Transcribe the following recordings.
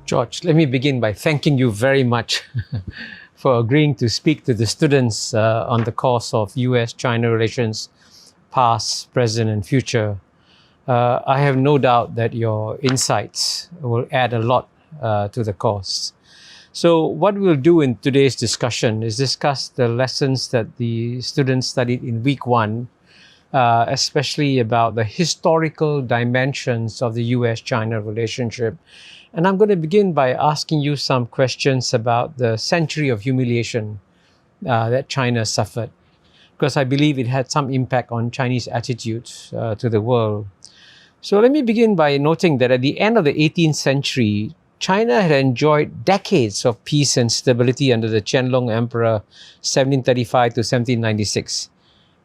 George, let me begin by thanking you very much for agreeing to speak to the students on the course of US-China relations, past, present, and future. I have no doubt that your insights will add a lot to the course. So what we'll do in today's discussion is discuss the lessons that the students studied in week one, especially about the historical dimensions of the US-China relationship. And I'm going to begin by asking you some questions about the century of humiliation that China suffered, because I believe it had some impact on Chinese attitudes to the world. So let me begin by noting that at the end of the 18th century, China had enjoyed decades of peace and stability under the Qianlong Emperor, 1735 to 1796.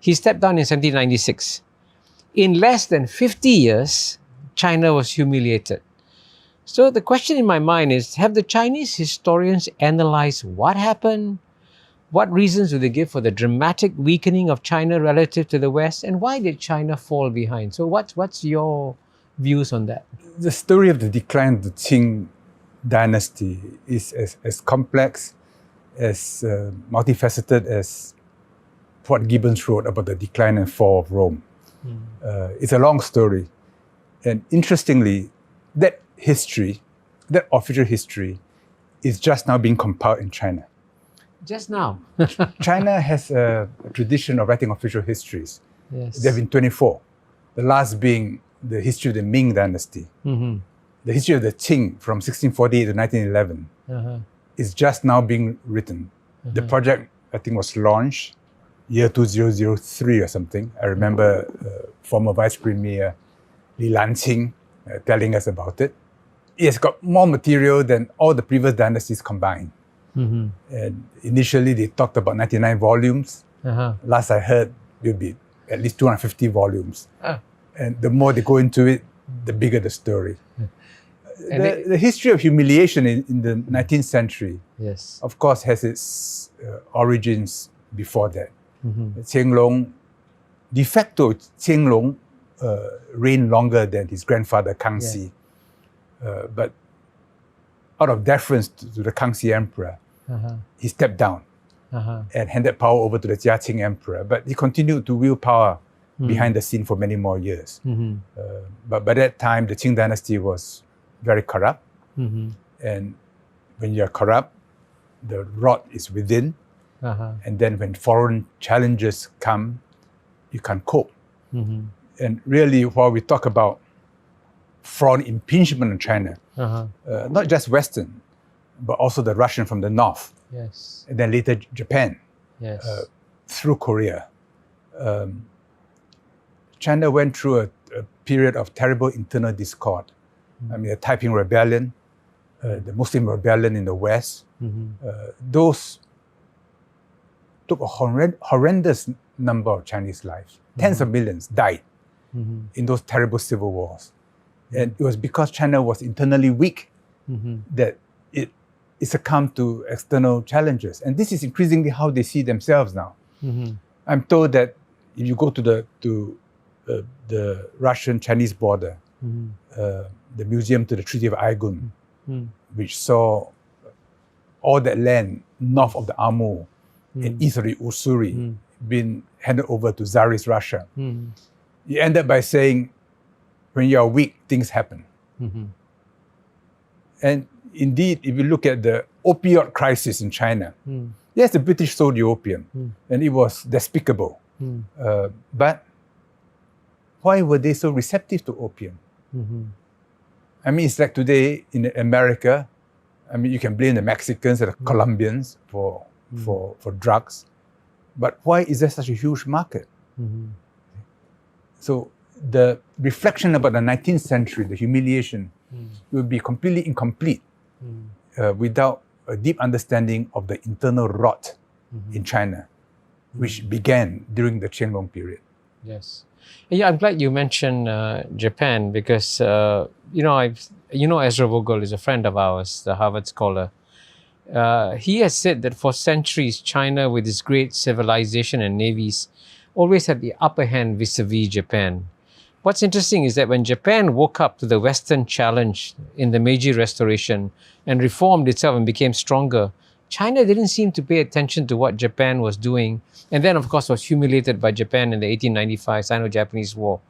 He stepped down in 1796. In less than 50 years, China was humiliated. So the question in my mind is, have the Chinese historians analyzed what happened? What reasons do they give for the dramatic weakening of China relative to the West? And why did China fall behind? So what's your views on that? The story of the decline of the Qing dynasty is as complex, as multifaceted as what Gibbons wrote about the decline and fall of Rome. It's a long story. And interestingly, that history, that official history, is just now being compiled in China. Just now? China has a tradition of writing official histories. Yes. There have been 24. The last being the history of the Ming dynasty. Mm-hmm. The history of the Qing from 1648 to 1911 is just now being written. The project, I think, was launched year 2003 or something. I remember former Vice Premier Li Lanqing telling us about it. It has got more material than all the previous dynasties combined. And initially, they talked about 99 volumes. Last I heard, it will be at least 250 volumes. And the more they go into it, the bigger the story. The history of humiliation in the 19th century, yes, of course, has its origins before that. Qianlong, de facto, Qianlong reigned longer than his grandfather Kangxi. But out of deference to the Kangxi emperor, he stepped down and handed power over to the Jiaqing emperor. But he continued to wield power behind the scene for many more years. But by that time, the Qing dynasty was very corrupt. And when you're corrupt, the rot is within. And then when foreign challenges come, you can't cope. And really, while we talk about foreign impingement on China, not just Western, but also the Russian from the north, yes, and then later Japan, yes, through Korea. China went through a period of terrible internal discord. I mean, the Taiping Rebellion, the Muslim Rebellion in the West, those took a horrendous number of Chinese lives. Tens of millions died in those terrible civil wars. And it was because China was internally weak that it succumbed to external challenges. And this is increasingly how they see themselves now. I'm told that if you go to the Russian-Chinese border, the museum to the Treaty of Aigun, which saw all that land north of the Amur and east of the Ussuri being handed over to Tsarist Russia. He ended by saying, when you are weak, things happen. And indeed, if you look at the opioid crisis in China, yes, the British sold the opium, and it was despicable. But why were they so receptive to opium? I mean, it's like today in America, I mean, you can blame the Mexicans and the Colombians for drugs, but why is there such a huge market? So the reflection about the 19th century, the humiliation, will be completely incomplete without a deep understanding of the internal rot in China, which began during the Qianlong period. Yes. Yeah, I'm glad you mentioned Japan because, Ezra Vogel is a friend of ours, the Harvard scholar. He has said that for centuries, China, with its great civilization and navies, always had the upper hand vis-a-vis Japan. what's interesting is that when Japan woke up to the Western challenge in the Meiji Restoration and reformed itself and became stronger, China didn't seem to pay attention to what Japan was doing, and then, of course, was humiliated by Japan in the 1895 Sino-Japanese War.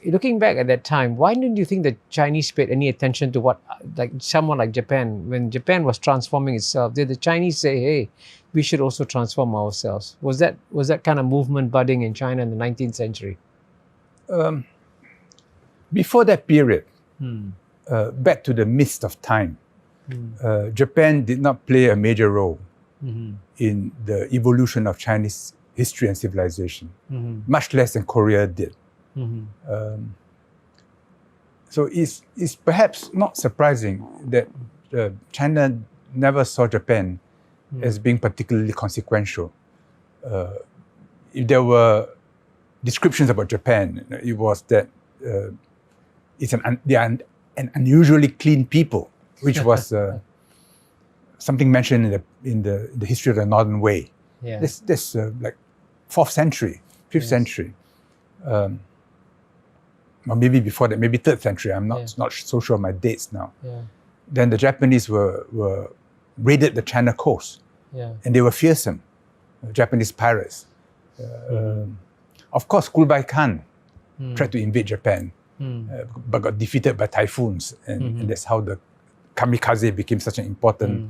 Looking back at that time, why didn't you think the Chinese paid any attention to what, like someone like Japan, when Japan was transforming itself? Did the Chinese say, "Hey, we should also transform ourselves"? Was that kind of movement budding in China in the 19th century? Before that period, back to the mist of time, Japan did not play a major role in the evolution of Chinese history and civilization, much less than Korea did. So it's perhaps not surprising that China never saw Japan as being particularly consequential. If there were descriptions about Japan, it was that they are an unusually clean people, which was something mentioned in the history of the Northern Way. Yeah. This like 4th century, 5th century. Or maybe before that, maybe 3rd century. I'm not so sure of my dates now. Yeah. Then the Japanese were raided the China coast, and they were fearsome, Japanese pirates. Of course, Kublai Khan tried to invade Japan, but got defeated by typhoons, and that's how the kamikaze became such an important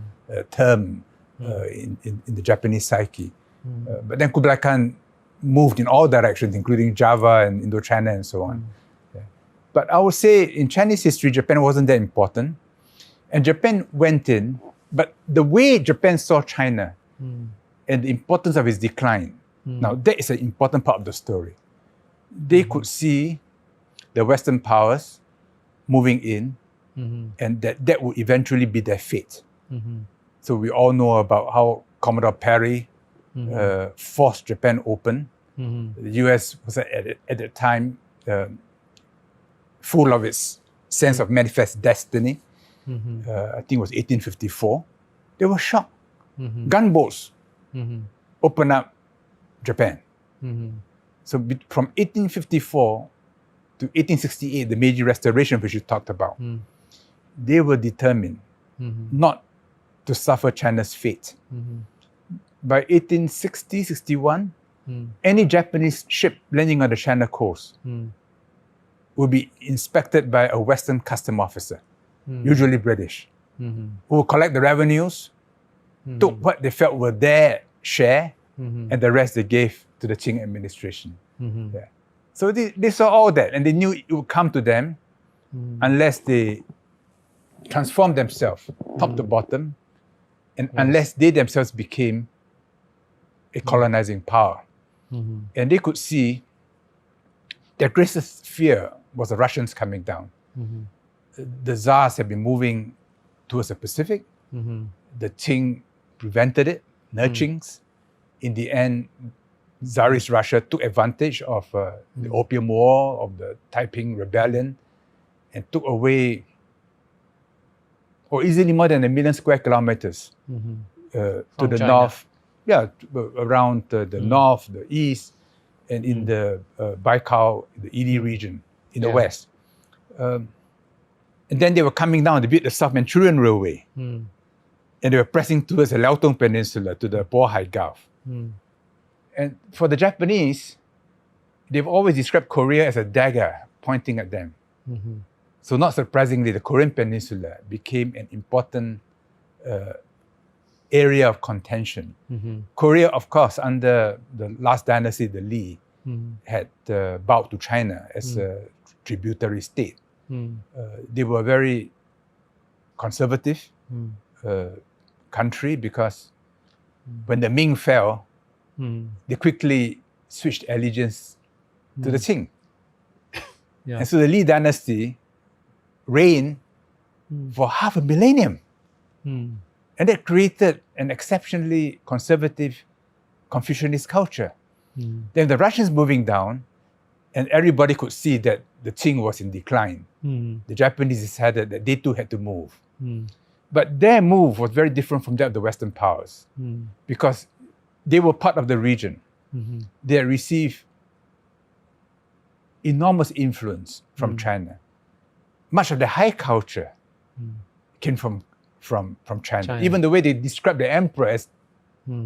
term in the Japanese psyche. But then Kublai Khan moved in all directions, including Java and Indochina and so on. But I would say in Chinese history, Japan wasn't that important. And Japan went in, but the way Japan saw China and the importance of its decline, now that is an important part of the story. They could see the Western powers moving in, and that would eventually be their fate. So we all know about how Commodore Perry forced Japan open. The US was at that time full of its sense of manifest destiny. I think it was 1854. They were shocked. Gunboats opened up Japan. So from 1854 to 1868, the Meiji Restoration, which you talked about, they were determined not to suffer China's fate. By 1860-61, any Japanese ship landing on the China coast would be inspected by a Western custom officer, usually British, who would collect the revenues, took what they felt were their share, and the rest they gave to the Qing administration. So they saw all that, and they knew it would come to them unless they transformed themselves top to bottom, and unless they themselves became a colonizing power. And they could see their greatest fear was the Russians coming down. The Tsars had been moving towards the Pacific. The Qing prevented it, Nurchings. In the end, Tsarist Russia took advantage of the Opium War, of the Taiping Rebellion, and took away easily more than 1 million square kilometers to the China. north. Around the north, the east, and in the Baikal, the Ili region, in the west. And then they were coming down to build the South Manchurian Railway. And they were pressing towards the Liaotong Peninsula, to the Bohai Gulf. And for the Japanese, they've always described Korea as a dagger pointing at them. So not surprisingly, the Korean Peninsula became an important area of contention. Korea, of course, under the last dynasty, the Li, had bowed to China as a tributary state. They were a very conservative country because when the Ming fell, they quickly switched allegiance to the Qing. And so the Li dynasty reigned for half a millennium. And that created an exceptionally conservative Confucianist culture. Then the Russians moving down, and everybody could see that the Qing was in decline. The Japanese decided that they too had to move. But their move was very different from that of the Western powers because they were part of the region. They had received enormous influence from China. Much of the high culture came from China. Even the way they describe the emperor as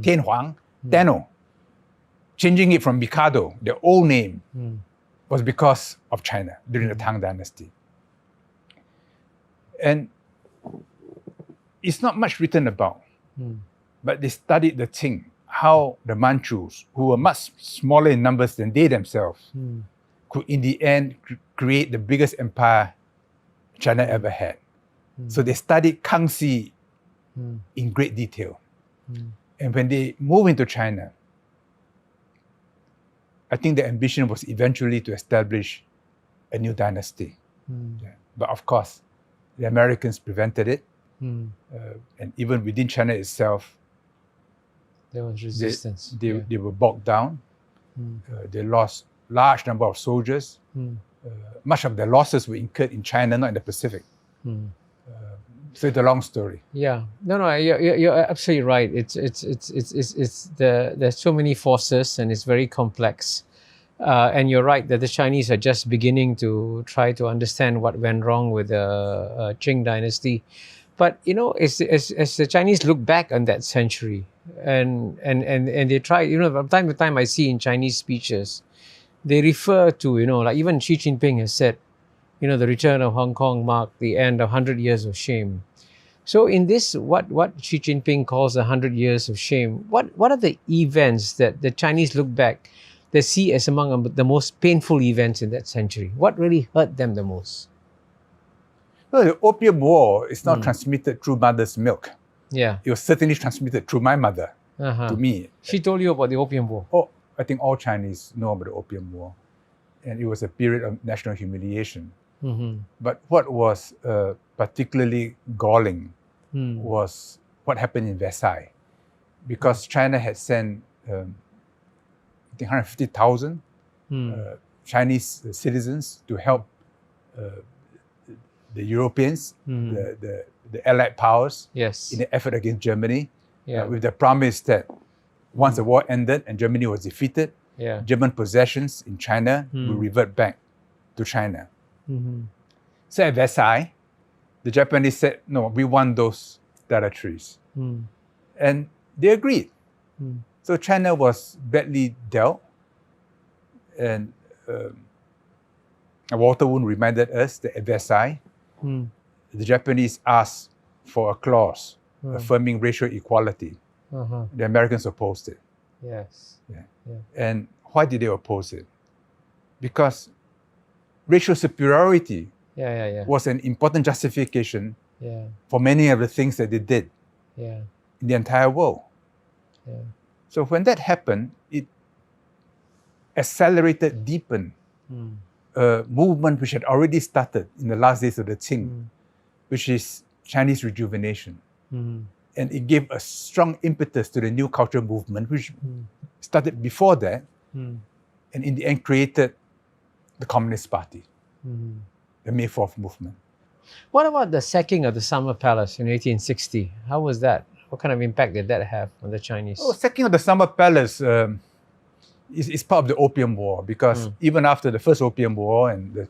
Tian Huang, Tenno, changing it from Mikado, the old name, was because of China during the Tang Dynasty. And it's not much written about, but they studied the Qing, how the Manchus, who were much smaller in numbers than they themselves, could in the end create the biggest empire China ever had. So they studied Kangxi in great detail. And when they moved into China, I think the ambition was eventually to establish a new dynasty. But of course, the Americans prevented it. And even within China itself, there was resistance. They were bogged down. They lost large number of soldiers. Much of their losses were incurred in China, not in the Pacific. So it's a long story. Yeah, you're absolutely right. There's so many forces and it's very complex. And you're right that the Chinese are just beginning to try to understand what went wrong with the Qing dynasty. But as the Chinese look back on that century and they try, from time to time I see in Chinese speeches, they refer to, like even Xi Jinping has said, the return of Hong Kong marked the end of 100 years of shame. So in this, what Xi Jinping calls 100 years of shame, what are the events that the Chinese look back, they see as among the most painful events in that century? What really hurt them the most? Well, the Opium War is not transmitted through mother's milk. Yeah. It was certainly transmitted through my mother to me. She told you about the Opium War? Oh, I think all Chinese know about the Opium War. And it was a period of national humiliation. But what was particularly galling was what happened in Versailles. Because China had sent, I think, 150,000 Chinese citizens to help the Europeans, the Allied powers, in the effort against Germany, with the promise that once the war ended and Germany was defeated, German possessions in China will revert back to China. So at Versailles, the Japanese said, no, we want those territories. And they agreed. So China was badly dealt. And Walter Woon reminded us that at Versailles, the Japanese asked for a clause affirming racial equality. The Americans opposed it. Yes. And why did they oppose it? Because racial superiority was an important justification for many of the things that they did in the entire world. So when that happened, it accelerated, deepened a movement which had already started in the last days of the Qing, which is Chinese rejuvenation. And it gave a strong impetus to the new cultural movement, which started before that, and in the end created the Communist Party, the May 4th movement. What about the sacking of the Summer Palace in 1860? How was that? What kind of impact did that have on the Chinese? Oh, sacking of the Summer Palace is part of the Opium War, because even after the first Opium War and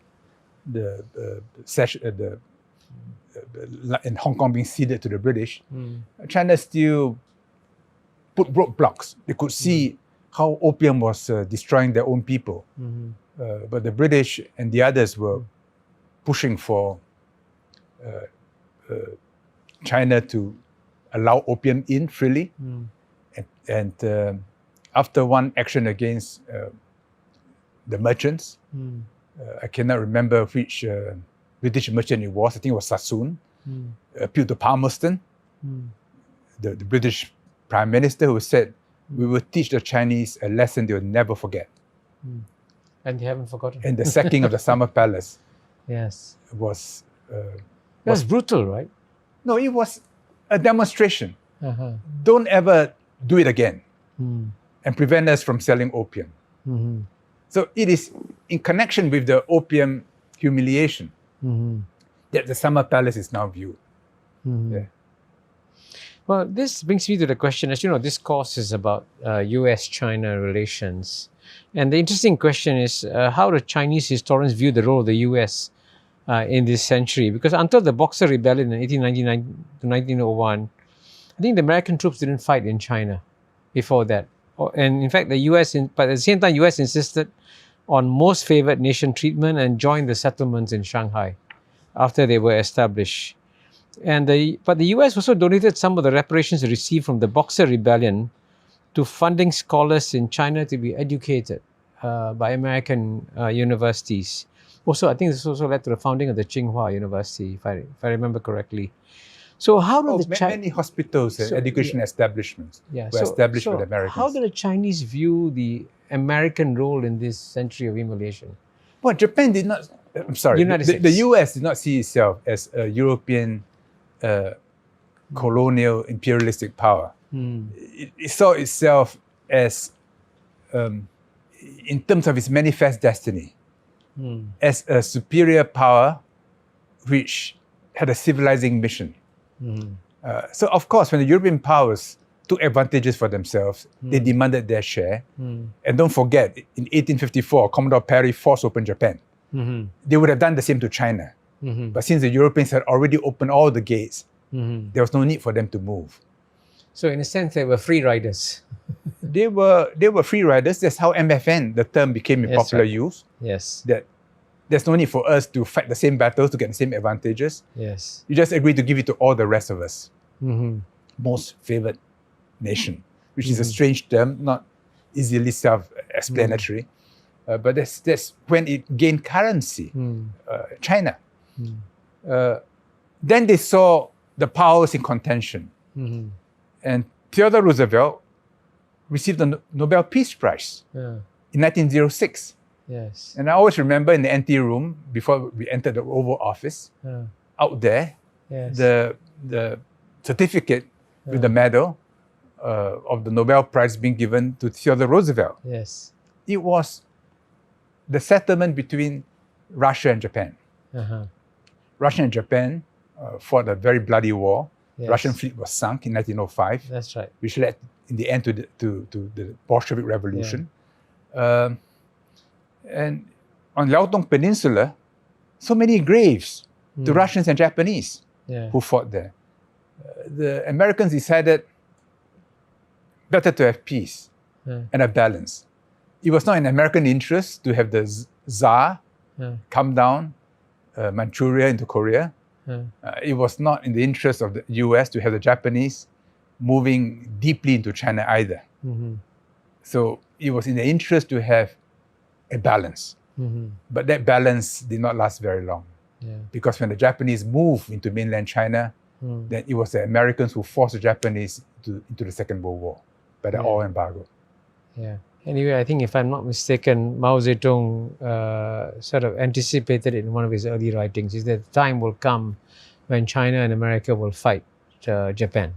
and Hong Kong being ceded to the British, China still put roadblocks. They could see how opium was destroying their own people. But the British and the others were pushing for China to allow opium in freely. And after one action against the merchants, I cannot remember which British merchant it was, I think it was Sassoon, appealed to Palmerston, the British Prime Minister, who said, we will teach the Chinese a lesson they will never forget. And they haven't forgotten. And the sacking of the Summer Palace was brutal, right? No, it was a demonstration. Don't ever do it again and prevent us from selling opium. So it is in connection with the opium humiliation that the Summer Palace is now viewed. Well, this brings me to the question, as you know, this course is about US-China relations. And the interesting question is how do Chinese historians view the role of the US in this century? Because until the Boxer Rebellion in 1899 to 1901, I think the American troops didn't fight in China before that. And in fact, the US, but at the same time, US insisted on most favored nation treatment and joined the settlements in Shanghai after they were established. But the US also donated some of the reparations received from the Boxer Rebellion to funding scholars in China to be educated by American universities. Also, I think this also led to the founding of the Tsinghua University, if I remember correctly. So how do many hospitals and education establishments were established by the Americans. How do the Chinese view the American role in this century of humiliation? Well, Japan did not. I'm sorry. The U.S. did not see itself as a European colonial imperialistic power. It saw itself as, in terms of its manifest destiny, as a superior power which had a civilizing mission. So, of course, when the European powers took advantages for themselves, they demanded their share. And don't forget, in 1854, Commodore Perry forced open Japan. They would have done the same to China. But since the Europeans had already opened all the gates, there was no need for them to move. So in a sense, they were free riders. They were free riders. That's how MFN, the term, became in popular use. Yes. That there's no need for us to fight the same battles to get the same advantages. Yes. You just agree to give it to all the rest of us. Most favored nation, which is a strange term, not easily self-explanatory. But that's when it gained currency, China. Then they saw the powers in contention. And Theodore Roosevelt received the Nobel Peace Prize in 1906. Yes. And I always remember in the ante room, before we entered the Oval Office, out there, the certificate with the medal of the Nobel Prize being given to Theodore Roosevelt. Yes. It was the settlement between Russia and Japan. Russia and Japan fought a very bloody war. Yes. Russian fleet was sunk in 1905. That's right. Which led in the end to the Bolshevik Revolution. And on Liaotong Peninsula, so many graves to Russians and Japanese who fought there. The Americans decided better to have peace and a balance. It was not in American interest to have the Tsar come down Manchuria into Korea. It was not in the interest of the US to have the Japanese moving deeply into China either. So it was in the interest to have a balance. But that balance did not last very long. Because when the Japanese moved into mainland China, then it was the Americans who forced the Japanese into the Second World War by the oil embargo. Anyway, I think if I'm not mistaken, Mao Zedong sort of anticipated it in one of his early writings, is that time will come when China and America will fight Japan.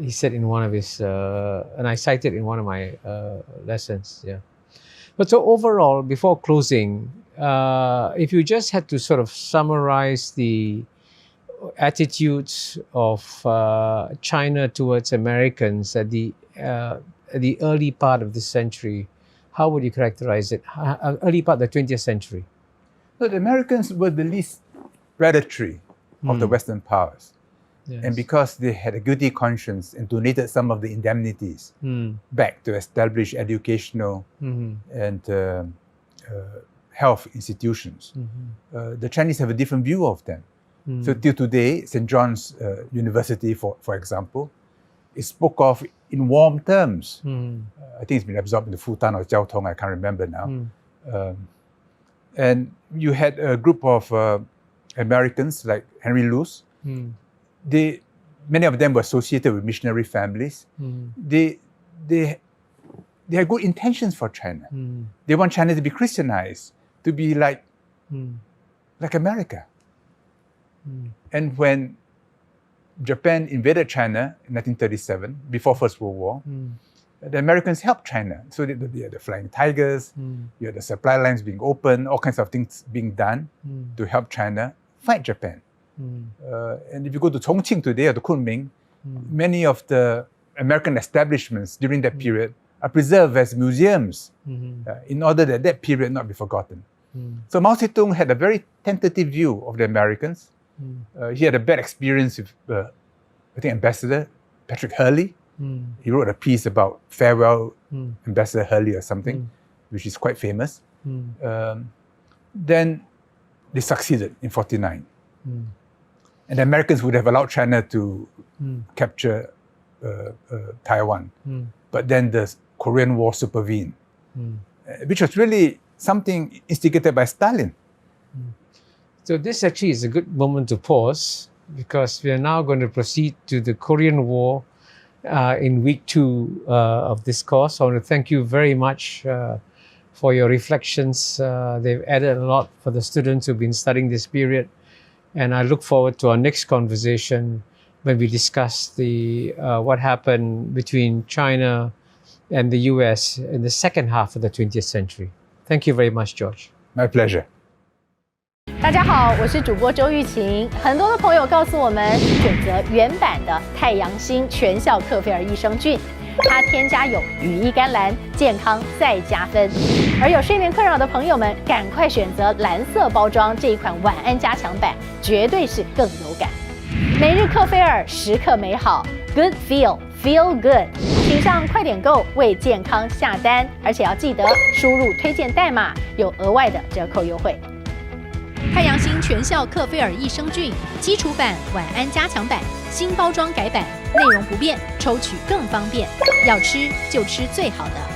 He said in one of his, and I cited in one of my lessons. But so overall, before closing, if you just had to sort of summarize the attitudes of China towards Americans at the early part of this century, how would you characterize it? Early part of the 20th century. So the Americans were the least predatory of the Western powers. And because they had a guilty conscience and donated some of the indemnities back to establish educational and health institutions, the Chinese have a different view of them. So till today, St. John's University, for example, is spoke of in warm terms. I think it's been absorbed into Futan or Jiao Tong, I can't remember now. And you had a group of Americans like Henry Luce. Many of them were associated with missionary families. They had good intentions for China. They want China to be Christianized, to be like America. And when Japan invaded China in 1937, before First World War, the Americans helped China. So they had the Flying Tigers, you had the supply lines being opened, all kinds of things being done to help China fight Japan. And if you go to Chongqing today or to Kunming, many of the American establishments during that period are preserved as museums in order that that period not be forgotten. So Mao Zedong had a very tentative view of the Americans. He had a bad experience with, I think, Ambassador Patrick Hurley. He wrote a piece about Farewell Ambassador Hurley or something, which is quite famous. Then they succeeded in 49. And the Americans would have allowed China to capture Taiwan. But then the Korean War supervened, which was really something instigated by Stalin. So this actually is a good moment to pause, because we are now going to proceed to the Korean War in week 2 of this course. I want to thank you very much for your reflections. They've added a lot for the students who've been studying this period. And I look forward to our next conversation when we discuss what happened between China and the US in the second half of the 20th century. Thank you very much, George. My pleasure. 大家好，我是主播周玉琴。很多的朋友告诉我们，选择原版的太阳星全效克菲尔益生菌，它添加有羽衣甘蓝，健康再加分。而有睡眠困扰的朋友们，赶快选择蓝色包装这一款晚安加强版，绝对是更有感。每日克菲尔，时刻美好 ，Good Feel Good， 请上快点购为健康下单，而且要记得输入推荐代码，有额外的折扣优惠。太阳星全效克菲尔益生菌基础版、晚安加强版新包装改版，内容不变，抽取更方便。要吃就吃最好的。